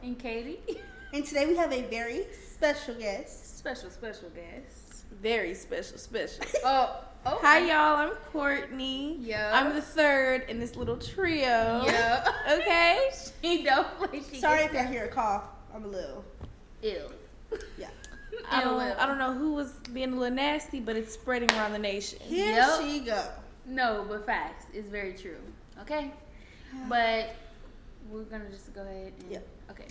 And Katie. And today we have a very special guest. Special guest. Very special. Oh, okay. Hi, y'all. I'm Courtney. Yeah. I'm the third in this little trio. Yeah. Okay? She don't play. Sorry if y'all hear a cough. I'm a little ill. Yeah. I don't know who was being a little nasty, but it's spreading around the nation. Here she go. No, but facts. It's very true. Okay? But we're going to just go ahead and... Yeah. Okay.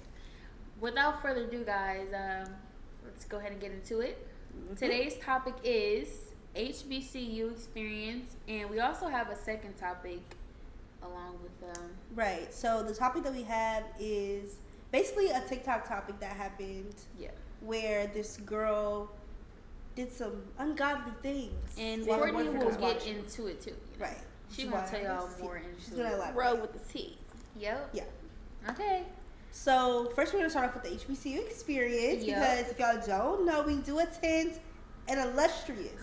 Without further ado, guys, let's go ahead and get into it. Mm-hmm. Today's topic is HBCU experience, and we also have a second topic along with Right. So the topic that we have is basically a TikTok topic that happened. Yeah. Where this girl did some ungodly things. And while her Courtney boyfriend will was get watching. into it too. You know? Right. She's gonna tell y'all more She's into gonna it. elaborate. Roll with the T. Yep. Yeah. Okay. So first we're gonna start off with the HBCU experience because if y'all don't know, we do attend an illustrious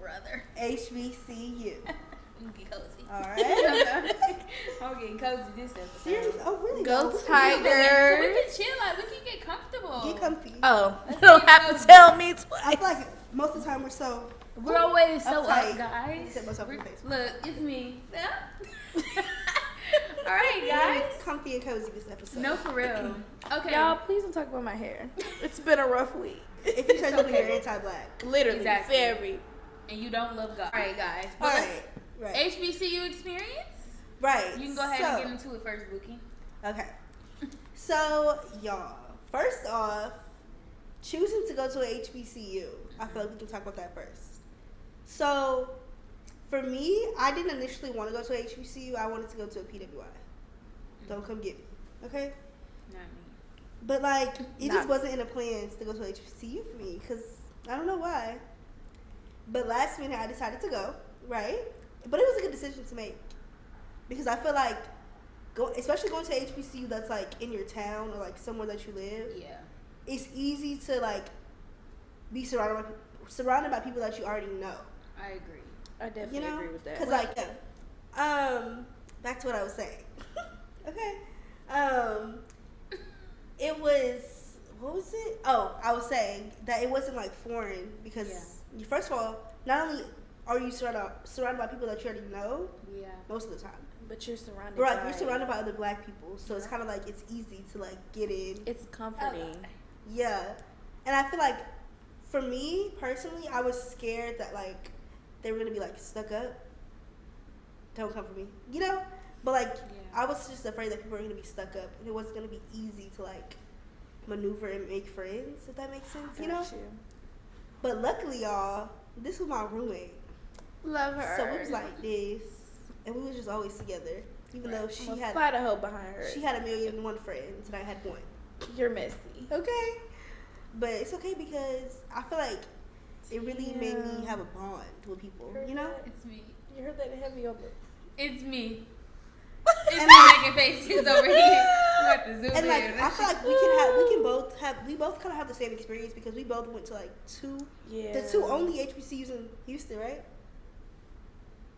brother. HBCU. Get cozy. All right. I'm getting cozy this episode. Seriously? Oh really? Go We Tigers. can chill, like we can get comfortable. Get comfy. Oh, you don't have to tell me twice. I feel like most of the time we're so We're always so uptight. up, guys. Set myself in the face. Look, it's me. Yeah. All right, guys. Comfy and cozy this episode. No, for real. Okay. Y'all, please don't talk about my hair. It's been a rough week. If you turn okay. you're anti-black. Literally, Exactly. very. And you don't love God. All right, guys. All But right. Right. HBCU experience? Right. You can go ahead and get into it first, Bookie. Okay. So, y'all, first off, choosing to go to a HBCU, I feel like we can talk about that first. So, for me, I didn't initially want to go to a HBCU. I wanted to go to a PWI. Don't come get me, okay? Not me. But, like, it just wasn't in the plans to go to a HBCU for me because I don't know why. But last minute, I decided to go, right? But it was a good decision to make because I feel like, especially going to HBCU that's like in your town or like somewhere that you live, Yeah. it's easy to like be surrounded by people that you already know. I agree. I definitely agree with that. Because like, back to what I was saying. Okay. It was, what was it? Oh, I was saying that it wasn't like foreign because first of all, not only are you surrounded by people that you already know, most of the time. But you're surrounded You're surrounded by other black people, so it's kind of like it's easy to like get in. It's comforting. Yeah, and I feel like for me personally, I was scared that like they were gonna be like stuck up. Don't come for me, you know. But like I was just afraid that people were gonna be stuck up, and it wasn't gonna be easy to like maneuver and make friends. If that makes sense, you know. But luckily, y'all, this was my roommate. Love her. So it was like this, and we was just always together. Even though she had fight a hoe behind her. She had 1,000,001 friends, and I had one. You're messy. Okay, but it's okay because I feel like it really made me have a bond with people. You know, It's me. You heard that heavy on the. It's me. It's me making faces over here. We have to zoom and like in. I feel like we both kind of have the same experience because we both went to like the two only HBCUs in Houston, right?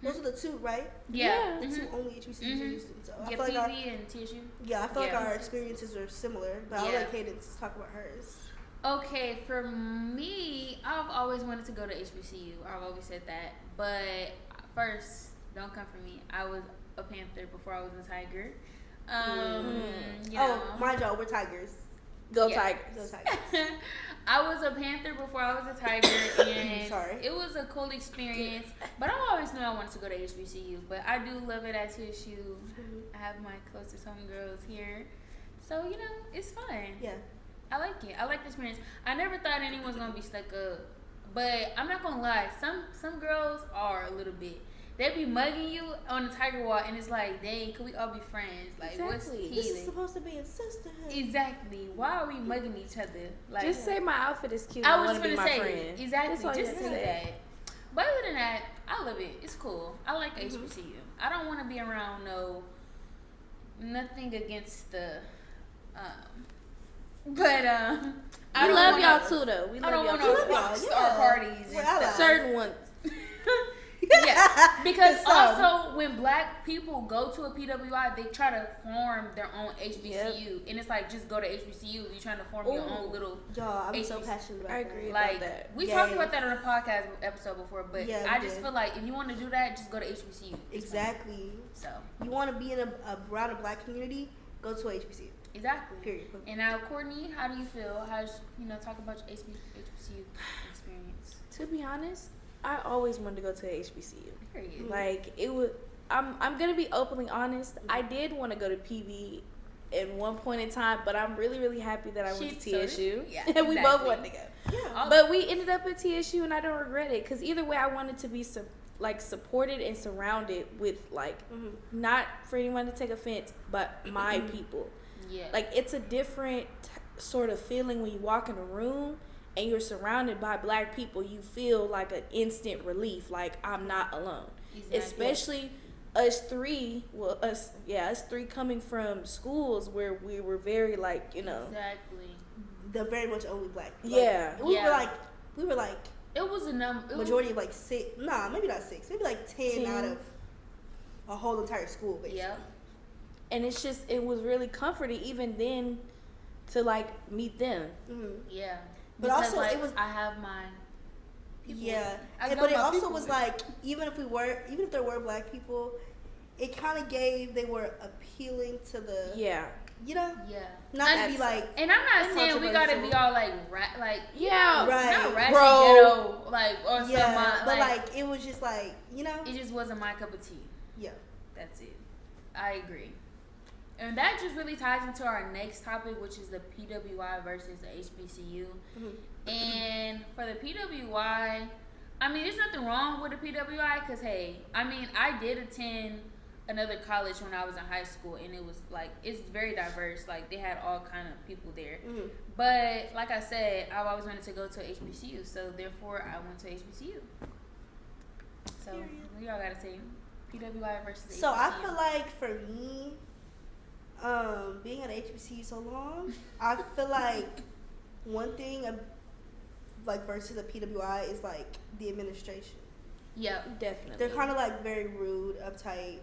Those are the two, right? Yeah. The two only HBCUs in Houston. So I feel like PV and tissue. I feel like our experiences are similar, but I'll let Cadence talk about hers. Okay, for me, I've always wanted to go to HBCU. I've always said that. But first, don't come for me. I was a Panther before I was a Tiger. You know. Mind y'all, we're Tigers. Go Tigers. Go Tigers. I was a Panther before I was a Tiger, and it was a cool experience. But I always knew I wanted to go to HBCU. But I do love it at TSU. I have my closest homegirls here, so you know it's fun. Yeah, I like it. I like the experience. I never thought anyone was gonna be stuck up, but I'm not gonna lie. Some girls are a little bit. They be mugging you on the Tiger Walk, and it's like, dang, could we all be friends? Like, what's the key? This is supposed to be a sisterhood. Exactly. Why are we mugging each other? Like, just say my outfit is cute. I was want to be my say friend. exactly. Just say that. But other than that, I love it. It's cool. I like HBCU. I don't want to be around nothing against the. I love y'all too, though. We love y'all too. Rockstar parties and stuff. Certain ones. Yeah, because also when black people go to a PWI, they try to form their own HBCU, and it's like just go to HBCU. You're trying to form your own little. Y'all, I'm HBCU. so passionate about I agree that. like that. We talked about that on a podcast episode before, but I just did. feel like if you want to do that, just go to HBCU. Exactly. So you want to be in around a black community, go to a HBCU. Exactly. Period. And now, Courtney, how do you feel? Talk about your HBCU experience. To be honest, I always wanted to go to a HBCU. Period. Like it would. I'm gonna be openly honest. I did want to go to PV at one point in time, but I'm really, really happy that I went to TSU. Yeah, and we both wanted to go. Yeah. But we ended up at TSU, and I don't regret it because either way, I wanted to be supported and surrounded with not for anyone to take offense, but my people. Yeah. Like it's a different sort of feeling when you walk in a room and you're surrounded by black people. You feel like an instant relief, like I'm not alone. Exactly. Especially us three coming from schools where we were very Exactly. The very much only black. We were like it was a number majority of like 6. Nah, maybe not 6. Maybe like 10 out of a whole entire school, basically. Yeah. And it was really comforting even then to like meet them. Mm-hmm. Yeah. But because, also it was I have my people. Yeah. But it also was like even if there were black people, it kind of they were appealing to the not to be like, and I'm not saying we gotta be all like not ratchet ghetto or something, but like it was just like it just wasn't my cup of tea. Yeah, that's it. I agree. And that just really ties into our next topic, which is the PWI versus the HBCU. Mm-hmm. And for the PWI, I mean, there's nothing wrong with the PWI because, hey, I mean, I did attend another college when I was in high school, and it was like, it's very diverse. Like, they had all kind of people there. Mm-hmm. But like I said, I've always wanted to go to HBCU, so therefore I went to HBCU. So, what y'all got to say? PWI versus HBCU. So, I feel like for me, being at HBCU so long, I feel like one thing like versus the PWI is like the administration. Yeah, definitely. They're kind of like very rude, uptight.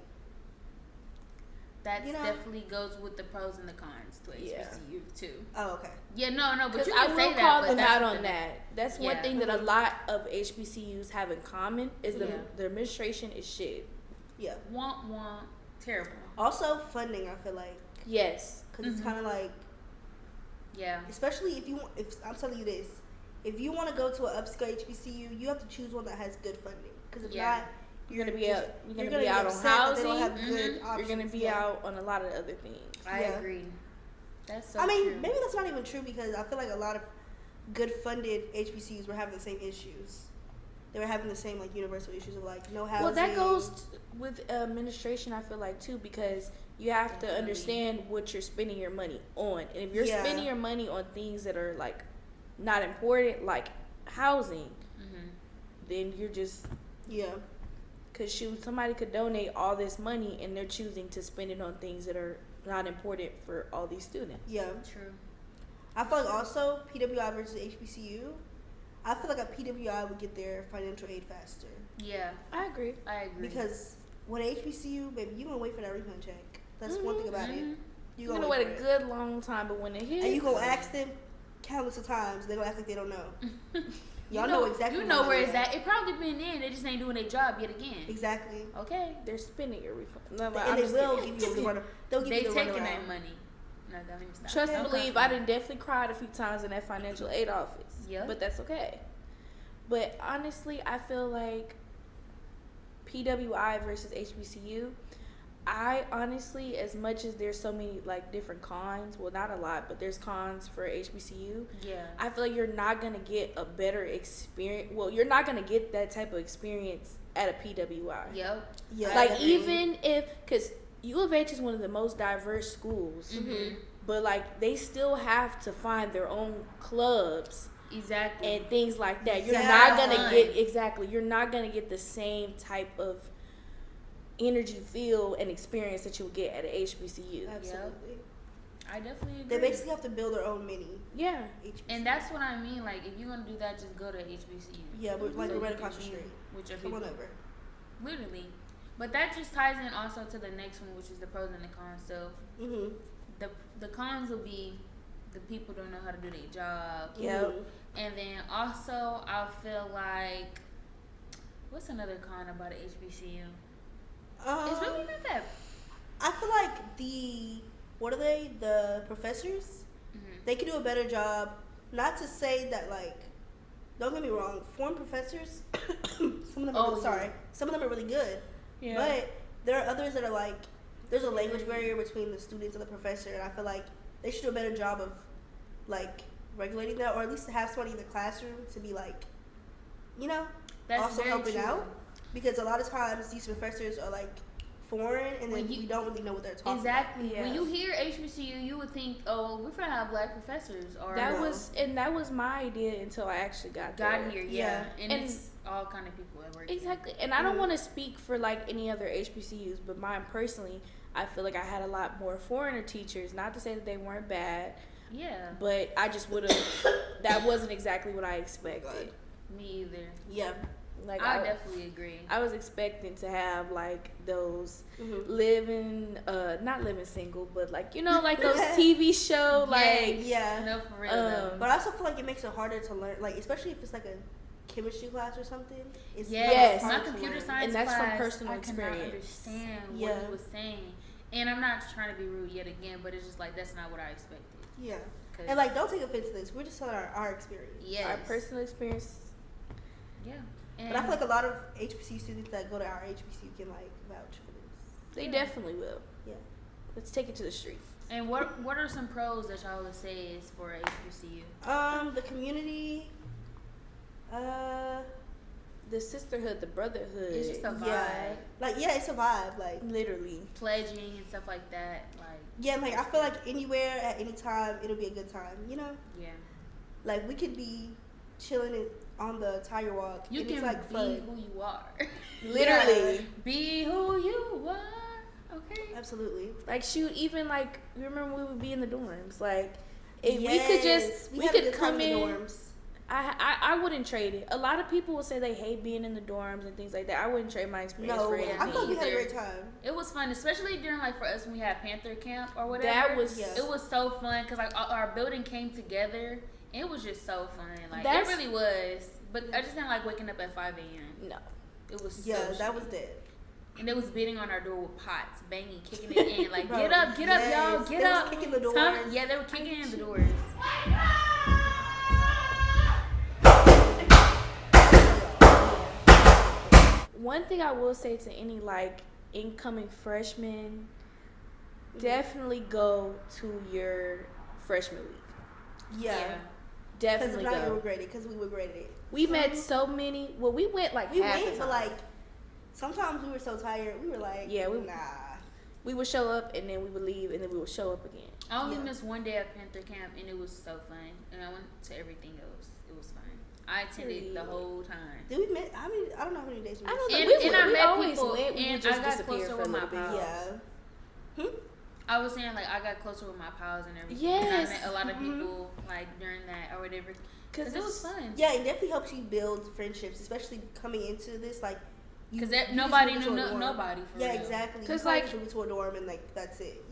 That definitely goes with the pros and the cons to HBCU too. Oh, okay. Yeah, no, but you I can will say that. call them out on that. That's one thing that a Mm-hmm. lot of HBCUs have in common is the administration is shit. Yeah. Want terrible. Also, funding. I feel like. Yes. Because it's kind of like. Yeah. Especially if I'm telling you this, if you want to go to an upscale HBCU, you have to choose one that has good funding. Because if not, you're gonna be out on housing. They don't have good options. You're gonna be out on a lot of other things. I agree. That's so. I mean, true. maybe that's not even true because I feel like a lot of good funded HBCUs were having the same issues. They were having the same like universal issues of like no housing. Well, that goes with administration. I feel like too because you have to understand what you're spending your money on, and if you're spending your money on things that are like not important, like housing, then you're just because somebody could donate all this money and they're choosing to spend it on things that are not important for all these students. Yeah, true. I feel like also PWI versus HBCU. I feel like a PWI would get their financial aid faster. Yeah, I agree. Because when HBCU, baby, you gonna wait for that refund check. That's one thing about it. You're gonna wait a good long time, but when it hits, and you gonna ask them countless of times, they're gonna act like they don't know. Y'all know exactly. You know where it's at. It probably been in. They just ain't doing their job yet again. Exactly. Okay. They're spending your refund. And they will give you the runner. They'll give you the taking that money. No, let me stop. Trust and believe. I done definitely cried a few times in that financial aid office. Yeah. But that's okay. But honestly, I feel like PWI versus HBCU. I honestly, as much as there's so many like different cons, well not a lot, but there's cons for HBCU. Yeah. I feel like you're not gonna get a better experience. Well, you're not gonna get that type of experience at a PWI. Yep. Yeah. Like even if, cause U of H is one of the most diverse schools, but like they still have to find their own clubs. Exactly. And things like that. You're not gonna get You're not gonna get the same type of energy, feel, and experience that you would get at an HBCU. Absolutely. Yep. I definitely agree. They basically have to build their own mini. Yeah. HBCU. And that's what I mean. Like, if you're gonna do that, just go to HBCU. Yeah, we're right across the street. With your Come people. on over. Literally. But that just ties in also to the next one, which is the pros and the cons. So the cons will be the people don't know how to do their job. Yep. And then also I feel like, what's another con about an HBCU? It's really not that. I feel like the professors, they can do a better job. Not to say that, like, don't get me wrong, foreign professors, some of them are really good. Yeah. But there are others that are like, there's a language barrier between the students and the professor, and I feel like they should do a better job of, like, regulating that, or at least to have somebody in the classroom to be like, that's also helping out. Because a lot of times these professors are like foreign, and then we don't really know what they're talking about. Exactly. Yeah. When you hear HBCU, you would think, oh, we're gonna have black professors. Or that was my idea until I actually got here. Yeah. And it's all kind of people that work. Exactly. Here. And I don't want to speak for like any other HBCUs, but mine personally, I feel like I had a lot more foreigner teachers. Not to say that they weren't bad. Yeah. But I just would have. That wasn't exactly what I expected. Me either. Yeah. Like I definitely agree. I was expecting to have like those not living single, but like like those TV show like no, for real though. But I also feel like it makes it harder to learn, like especially if it's like a chemistry class or something. Yes, my computer science and that's class, from personal experience. I cannot understand what he was saying, and I'm not trying to be rude yet again, but it's just like that's not what I expected. Yeah, and like don't take offense to this. We're just telling our experience. Our personal experience. Yeah. But I feel like a lot of HBCU students that go to our HBCU can like vouch for this. They definitely will. Yeah. Let's take it to the streets. And what are some pros that y'all would say is for HBCU? The community. The sisterhood, the brotherhood. It's just a vibe. Yeah. It's a vibe. Like literally pledging and stuff like that. Like like I feel like anywhere at any time it'll be a good time. Yeah. Like we could be chilling on the tire walk. You can like be fun. who you are. Literally. Be who you are. Okay. Absolutely. Like shoot, even like remember we would be in the dorms. Like if we could come in. Dorms. I wouldn't trade it. A lot of people will say they hate being in the dorms and things like that. I wouldn't trade my experience for anything. I thought we had a great time. It was fun, especially during like for us when we had Panther Camp or whatever. It was so fun because like our building came together. It was just so fun. Like it really was. But I just didn't like waking up at 5 a.m. No. It was that was dead. And they was beating on our door with pots, banging, kicking it in. Like, bro, get up, y'all, get up. Kicking the doors. They were kicking in the doors. One thing I will say to any like incoming freshmen, definitely go to your freshman week. Yeah. Definitely go. Because we were graded. We met so many. Well, we went like half the time. But like sometimes we were so tired. We were like, nah. We would show up and then we would leave and then we would show up again. I only missed one day at Panther Camp and it was so fun. And I went to everything else. It was fun. I attended the whole time. Did we meet? I don't know how many days we met. I don't know. And I met people went, and I got closer with my pals. Yeah. I was saying like I got closer with my pals and everything. Yes. And I met a lot of people like during that or whatever. Because it was fun. Yeah, it definitely helps you build friendships, especially coming into this like. Because nobody knew nobody. For real. Exactly. Because like you to a dorm and like that's it,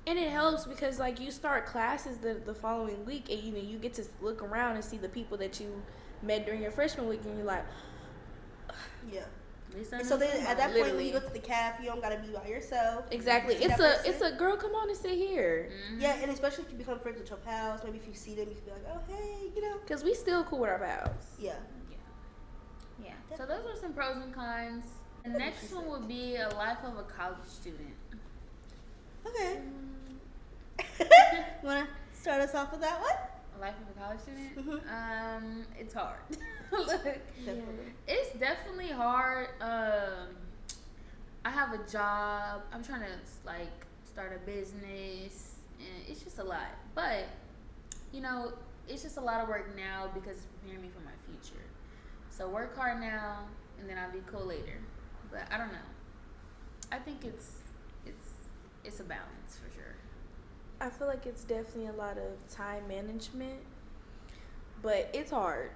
And it helps because like you start classes the following week and you get to look around and see the people that you met during your freshman week and you're like, yeah. And so then at that point when you go to the caf, you don't gotta be by yourself. Exactly. It's a girl, come on and sit here. Mm-hmm. Yeah, and especially if you become friends with your pals, maybe if you see them, you can be like, oh hey, Because we still cool with our pals. Yeah. So those are some pros and cons. The next one would be a life of a college student. Okay. Wanna start us off with that one? A life of a college student? Mm-hmm. It's hard. It's definitely hard. I have a job. I'm trying to like start a business, and it's just a lot. But it's just a lot of work now because it's preparing me for my future. So work hard now, and then I'll be cool later. But I don't know. I think it's a balance for sure. I feel like it's definitely a lot of time management, but it's hard.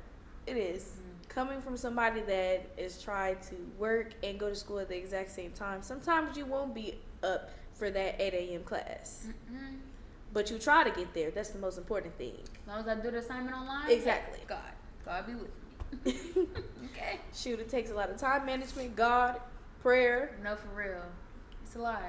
It is. Coming from somebody that is trying to work and go to school at the exact same time, sometimes you won't be up for that 8 a.m. class. Mm-mm. But you try to get there. That's the most important thing. As long as I do the assignment online. Exactly. God be with me. Okay. Shoot, it takes a lot of time management, God, prayer. No, for real. It's a lot.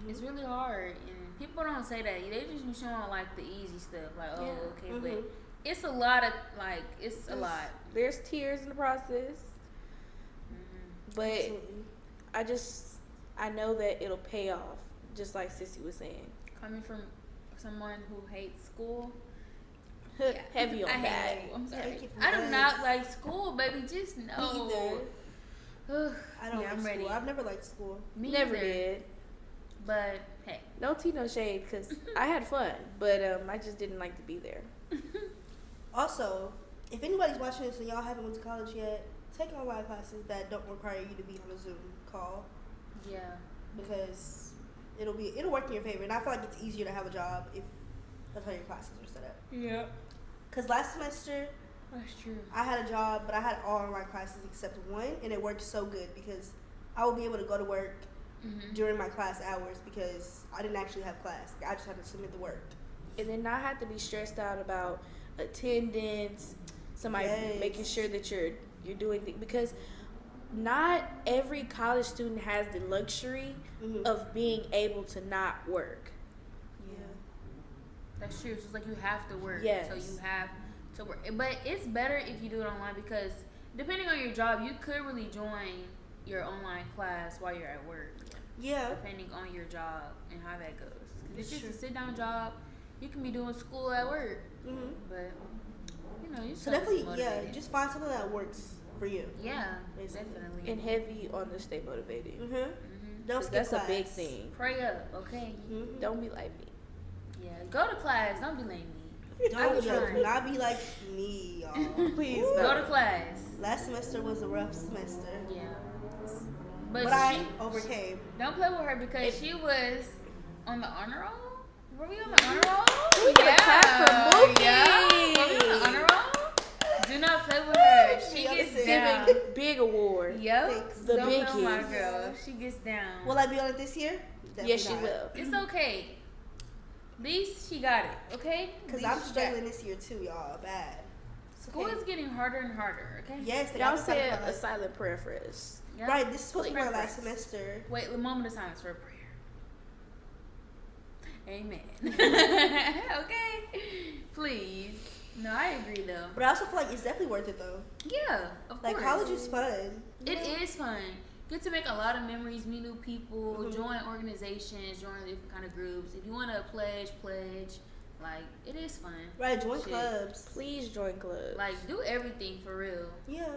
It's really hard. And people don't say that. They just be showing, like, the easy stuff. Like, oh, okay. But it's a lot of, like, it's a lot. There's tears in the process. But I know that it'll pay off, just like Sissy was saying. Coming from someone who hates school. Heavy on that. I'm sorry. I do not like school, baby. Just no. Me either. I don't like I'm school. ready. I've never liked school. Me never either. did. But hey, no tea, no shade, because I had fun, but I just didn't like to be there. Also, if anybody's watching this and y'all haven't went to college yet, take online classes that don't require you to be on a Zoom call. Yeah. Because it'll work in your favor, and I feel like it's easier to have a job if that's how your classes are set up. Yeah. Because last semester, that's true. I had a job, but I had all online classes except one, and it worked so good because I would be able to go to work during my class hours because I didn't actually have class. I just had to submit the work. And then not have to be stressed out about attendance, somebody making sure that you're doing things, because not every college student has the luxury of being able to not work. Yeah. That's true. So it's like you have to work. Yes. So you have to work. But it's better if you do it online because depending on your job, you could really join your online class while you're at work. Yeah. Depending on your job and how that goes. If it's just a sit-down job, you can be doing school at work. But, you know, you so definitely, just find something that works for you. Yeah, definitely. And heavy on the stay motivated. Don't skip that's class. a big thing. Pray up, okay? Don't be like me. Yeah, go to class. Don't be like me. Do not be like me, y'all. Please go to class. Last semester was a rough semester. Yeah. But I overcame. Don't play with her because she was on the honor roll. Were we on the honor roll? We got clap for Mookie. Yeah. Were we on the honor roll? Do not play with her. She gets down. Big award. Yep. The Don't big know my kids. girl. She gets down. Will I be on it this year? Definitely yes, she will. It's okay. At least she got it, okay? Because I'm struggling this year too, y'all. Bad. School is getting harder and harder, okay? Yes. Y'all said a silent prayer for us. Yep. Right, this is supposed to be my last semester. Wait, a moment of silence for a prayer. Amen. Okay? Please. No, I agree though. But I also feel like it's definitely worth it though. Yeah, of course. Like college is fun. It is fun. Get to make a lot of memories, meet new people, join organizations, join different kind of groups. If you want to pledge. Like, it is fun. Right, join clubs. Please join clubs. Like, do everything for real. Yeah.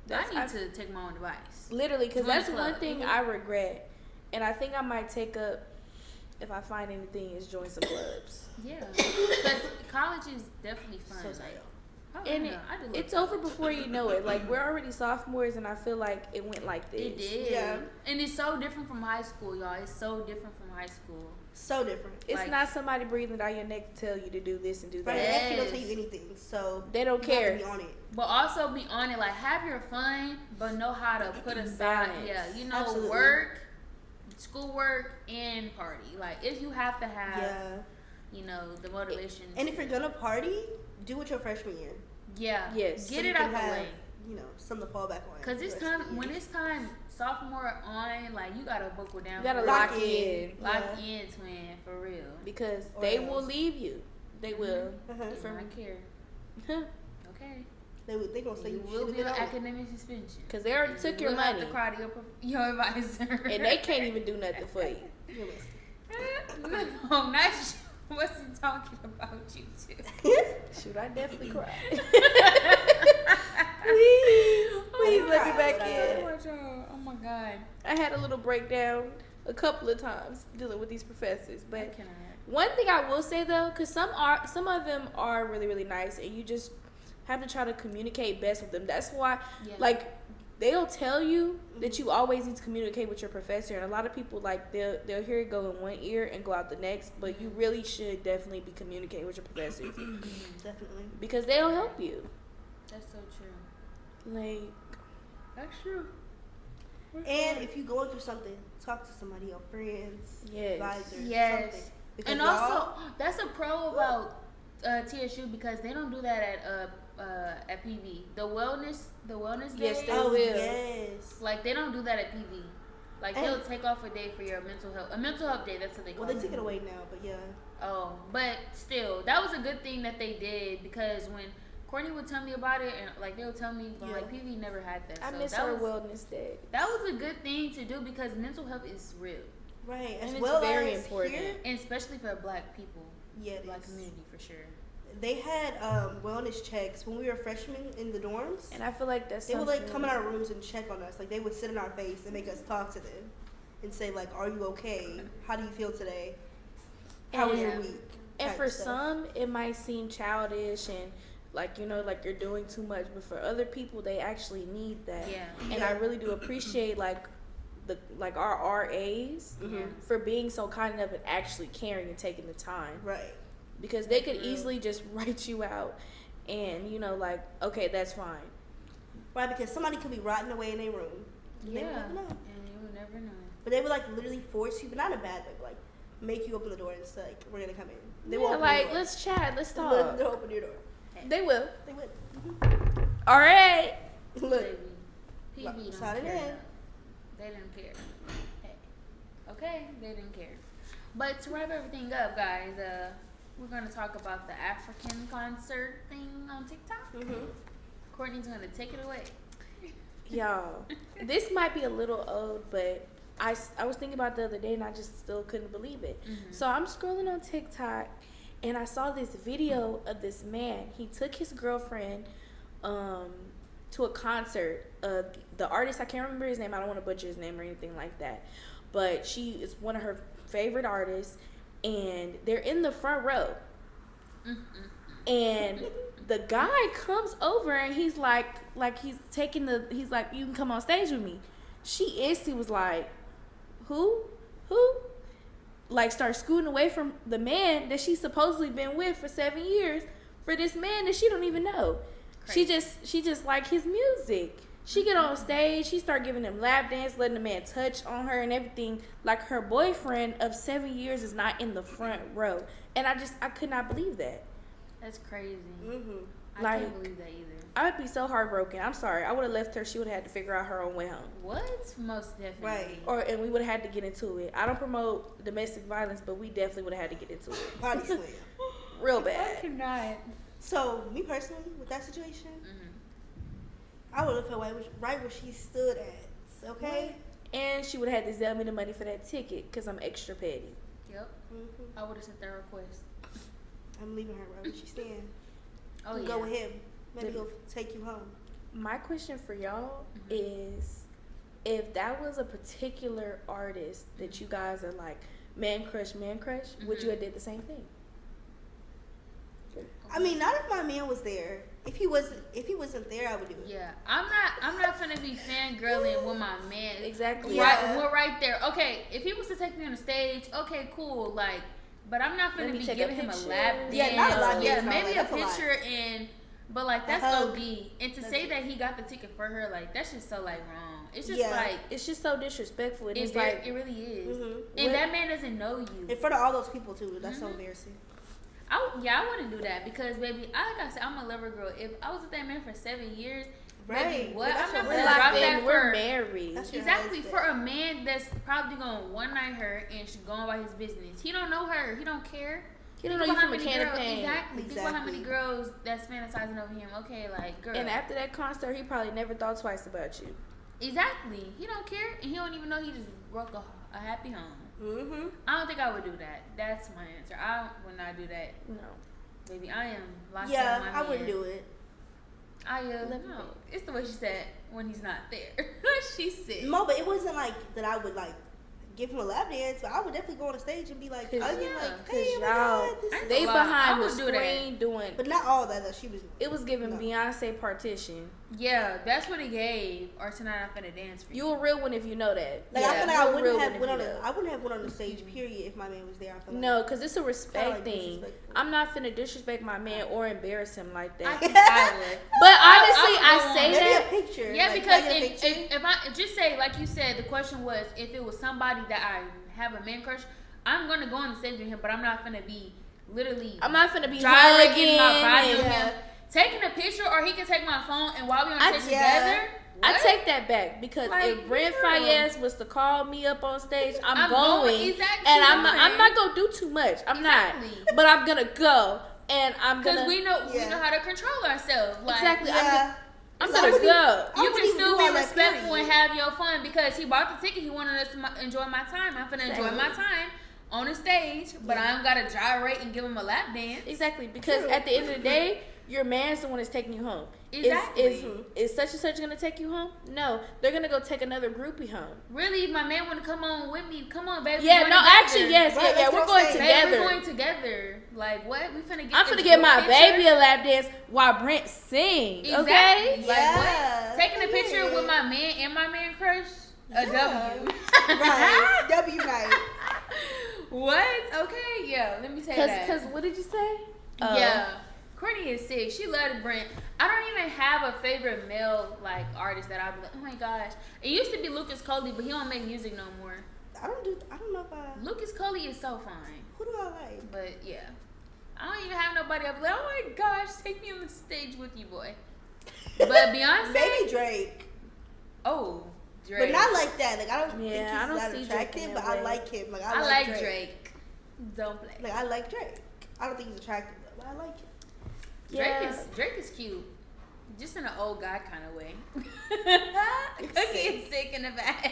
I need to take my own advice. Literally, because that's one thing I regret. And I think I might take up, if I find anything, is join some clubs. Yeah. Because college is definitely fun. It's over before you know it. Like, we're already sophomores, and I feel like it went like this. It did. Yeah. And it's so different from high school, y'all. It's so different from high school. So different. It's like, not somebody breathing down your neck to tell you to do this and do that. Right, they actually don't tell you anything, so they don't care. Be on it. But also be on it, like have your fun, but know how to put aside, Absolutely. work, schoolwork, and party. Like if you have to have, the motivation. And if you're gonna party, do it your freshman year. Yeah. Yes. Get it out the way. Something to fall back on. Because it's time when it's time sophomore on, like you gotta buckle down. You gotta lock in. Lock in, twin, for real. Because they will leave you. They will. For my care. Okay. They gonna say you will be an academic suspension. Because they already took your money. Have to cry to your advisor. And they can't even do nothing for you. No, not sure. Wasn't talking about you too. Shoot, I definitely cried. Please let me back in. Oh my God. I had a little breakdown a couple of times dealing with these professors, but one thing I will say though, because some of them are really, really nice, and you just have to try to communicate best with them. That's why, like, they'll tell you that you always need to communicate with your professor, and a lot of people, like, they'll hear it go in one ear and go out the next, but you really should definitely be communicating with your professors. Definitely. Because they'll help you. That's so true. Like, that's true. And if you going through something, talk to somebody, your friends, advisors, something. Because and also, that's a pro about TSU because they don't do that at PV. The wellness day. Yes, they will. Yes. Like they don't do that at PV. Like they'll take off a day for your mental health. A mental health day. That's what they call it. Well, they took it away now, but yeah. Oh, but still, that was a good thing that they did because when Courtney would tell me about it, and like they would tell me, like PV never had that. I miss our wellness day. That was a good thing to do because mental health is real. Right, and it's very important, here, and especially for Black people. Yeah, Black community for sure. They had wellness checks when we were freshmen in the dorms, and I feel like they would like come in our rooms and check on us. Like they would sit in our face and make us talk to them and say like, "Are you okay? How do you feel today? How was your week?" And for some, it might seem childish and like, you know, like you're doing too much, but for other people, they actually need that. Yeah. And I really do appreciate our RAs for being so kind enough and actually caring and taking the time. Right. Because they could easily just write you out and, you know, like, okay, that's fine. Right, because somebody could be rotting away in their room. Yeah. And you would never know. But they would like literally force you, but not in a bad way, but like make you open the door and say like, "We're gonna come in." They won't like, let's chat, let's talk. They'll open your door. They will. They would. All right. Look. PV don't care. They didn't care. Hey. Okay, they didn't care. But to wrap everything up, guys, we're going to talk about the African concert thing on TikTok. Courtney's going to take it away. Y'all, this might be a little old, but I was thinking about it the other day and I just still couldn't believe it. So I'm scrolling on TikTok and I saw this video of this man. He took his girlfriend to a concert. The artist, I can't remember his name. I don't want to butcher his name or anything like that. But she is one of her favorite artists. And they're in the front row. And the guy comes over and he's like he's like, "You can come on stage with me." She was like, Who? Like start scooting away from the man that she's supposedly been with for 7 years for this man that she don't even know. Crazy. She just like his music. She get on stage, she start giving him lap dance, letting the man touch on her and everything. Like her boyfriend of 7 years is not in the front row. And I could not believe that. That's crazy. I can't believe that either. I would be so heartbroken. I'm sorry. I would have left her. She would have had to figure out her own way home. What? Most definitely. Right. And we would have had to get into it. I don't promote domestic violence, but we definitely would have had to get into it. Body slam. Real bad. I cannot. So, me personally, with that situation, I would have felt right where she stood at, okay? And she would have had to sell me the money for that ticket because I'm extra petty. Yep. I would have sent that request. I'm leaving her right where she stand. Oh, yeah. Go with him. Maybe he'll take you home. My question for y'all is, if that was a particular artist that you guys are like, man crush, would you have did the same thing? I mean, not if my man was there. If he wasn't there, I would do it. Yeah, I'm not gonna be fangirling with my man. Exactly. Yeah. We're right there. Okay, if he was to take me on the stage, okay, cool. Like, but I'm not gonna be giving him a lap dance. Yeah, not a lap dance. Yeah, maybe a that's picture but like that's OD. And to say that he got the ticket for her, like that's just so like wrong. It's just like it's just so disrespectful. It really is. And that man doesn't know you. In front of all those people too. That's so embarrassing. I wouldn't do that because, baby, like I said, I'm a lover girl. If I was with that man for 7 years, baby, what? I'm not gonna drop that we're married. Exactly, for a man that's probably gonna one night her and she's going about his business. He don't know her. He don't care. He don't know you from a can of paint. Exactly. Think about how many girls that's fantasizing over him. Okay, like, girl. And after that concert, he probably never thought twice about you. Exactly. He don't care, and he don't even know he just broke a happy home. I don't think I would do that. That's my answer. I would not do that. No. Baby, I am locked in Yeah, my I wouldn't do it. No. It's the way she said when he's not there. She said. No, but it wasn't like that I would like give him a lap dance, but I would definitely go on the stage and be like, hugging, like, Cause hey, y'all, they behind the screen doing. But not all that she was doing. It was giving Beyonce Partition. Yeah, that's what he gave. Or Tonight I'm Finna Dance for You. You a real one if you know that. Like, I feel like I wouldn't have went on the stage, period, if my man was there. I feel like. No, because it's a respect thing. I'm not finna disrespect my man or embarrass him like that. I would. But honestly, I say maybe that. a picture. Yeah, like, because if I just say, like you said, the question was if it was somebody that I have a man crush, I'm gonna go on the stage with him, but I'm not gonna be literally. I'm not finna be hugging my body with him, taking a picture, or he can take my phone and while we on stage together. I take that back because if Brent Fayez was to call me up on stage, I'm going. Exactly. And I'm not gonna do too much. I'm not. But I'm gonna go and I'm gonna. Because we know how to control ourselves. Like, exactly. Yeah. I'm gonna go. You can still be respectful and have your fun because he bought the ticket. He wanted us to enjoy my time. I'm gonna enjoy my time on the stage, but I don't gotta gyrate and give him a lap dance. Exactly. Because at the end of the day, your man's the one that's taking you home. Exactly. Is such and such gonna take you home? No, they're gonna go take another groupie home. Really, if my man wanna come on with me, come on, baby. Yeah, no, actually, yes, right, yeah, we're going together. We're going together. Like what? We finna get. I'm finna get my baby a lap dance while Brent sings. Exactly. Okay. Like what? Taking a picture with my man and my man crush. A W. Right. W night. What? Okay. Yeah. Let me say that. Cause what did you say? Yeah. Courtney is sick. She loved Brent. I don't even have a favorite male like artist that I'll be like, oh my gosh. It used to be Lucas Coley, but he don't make music no more. I don't know if I. Lucas Coley is so fine. Who do I like? But yeah, I don't even have nobody. I'll be like, oh my gosh, take me on the stage with you, boy. But Beyonce, maybe Drake. Oh, Drake. But not like that. Like I don't think he's that attractive, but I like him. Like I like Drake. Don't play. Like I like Drake. I don't think he's attractive though, but I like him. Drake is cute. Just in an old guy kind of way. Cookie is sick in the back.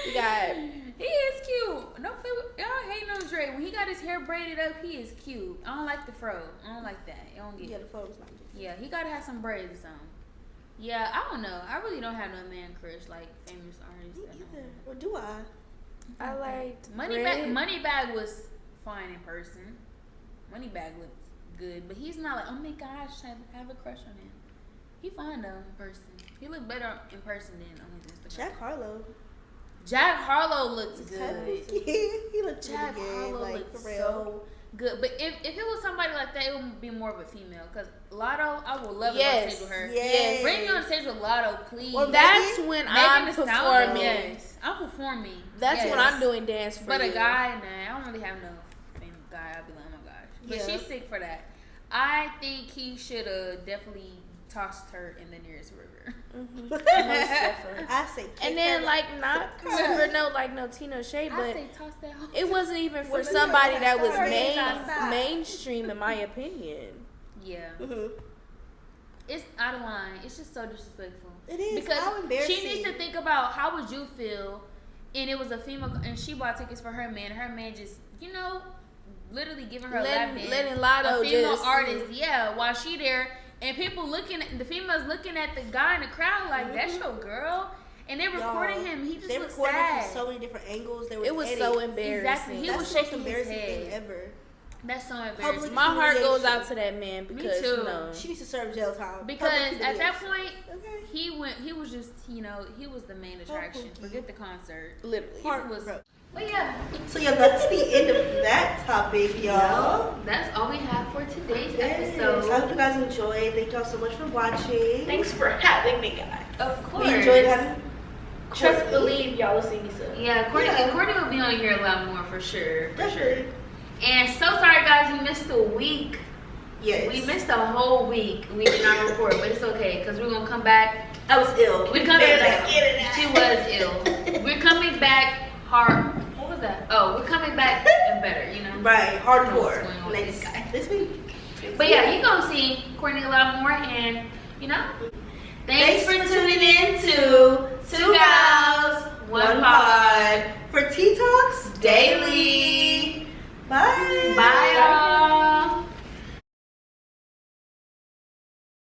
He is cute. Don't play with, y'all hating on Drake. When he got his hair braided up, he is cute. I don't like the fro. I don't like that. I don't get the fro is not good. Yeah, he gotta have some braids on. Yeah, I don't know. I really don't have no man crush like famous artists. Me either. Or do I? I liked Moneybag was fine in person. Moneybag looked good, but he's not like, oh my gosh, I have a crush on him. He fine though in person. He looked better in person than on his Instagram. Jack Harlow looked good. He looked Jack really good. Harlow like, looked for real. so good. But if it was somebody like that, it would be more of a female. Because Lotto, I would love to go on stage with her. Yes. Bring me on stage with Lotto, please. Well, that's when I'm performing. Yes, I'm performing. That's when I'm doing dance for But you. a guy, nah, I don't really have no famous guy. I'd be like, oh my gosh. But she's sick for that. I think he should have definitely tossed her in the nearest river. Mm-hmm. I say, and then not no Tino Shea, but it wasn't even for somebody that was mainstream, in my opinion. Yeah. Mm-hmm. It's out of line. It's just so disrespectful. It is. Because how embarrassing. She needs to think about how would you feel, and it was a female, and she bought tickets for her man. Her man just, literally giving her lap dance. Letting Lotto a female artist, while she there, and people the females looking at the guy in the crowd like, that's your girl. And they're recording him. He just looked sad. They recorded him from so many different angles. It was so embarrassing. Exactly. He was shaking his head. Thing ever. That's so embarrassing. My heart goes out to that man because me too. She needs to serve jail time. Because at that point, he was just, he was the main attraction. Forget the concert. Literally. But yeah. So that's the end of that topic, y'all. That's all we have for today's episode. I hope you guys enjoyed. Thank y'all so much for watching. Thanks for having me, guys. Of course. We enjoyed having Trust believe y'all will see me soon. Yeah, Courtney will be on here a lot more for sure. Definitely. And so sorry guys, we missed a week. Yes. We missed a whole week. We did not record, but it's okay because we're gonna come back. I was ill. We're coming back. She was ill. We're coming back hard. What was that? Oh, we're coming back and better, Right, hardcore. This week. But yeah, you're gonna see Courtney a lot more, and thanks for tuning in to 2 Gals, 1 Pod.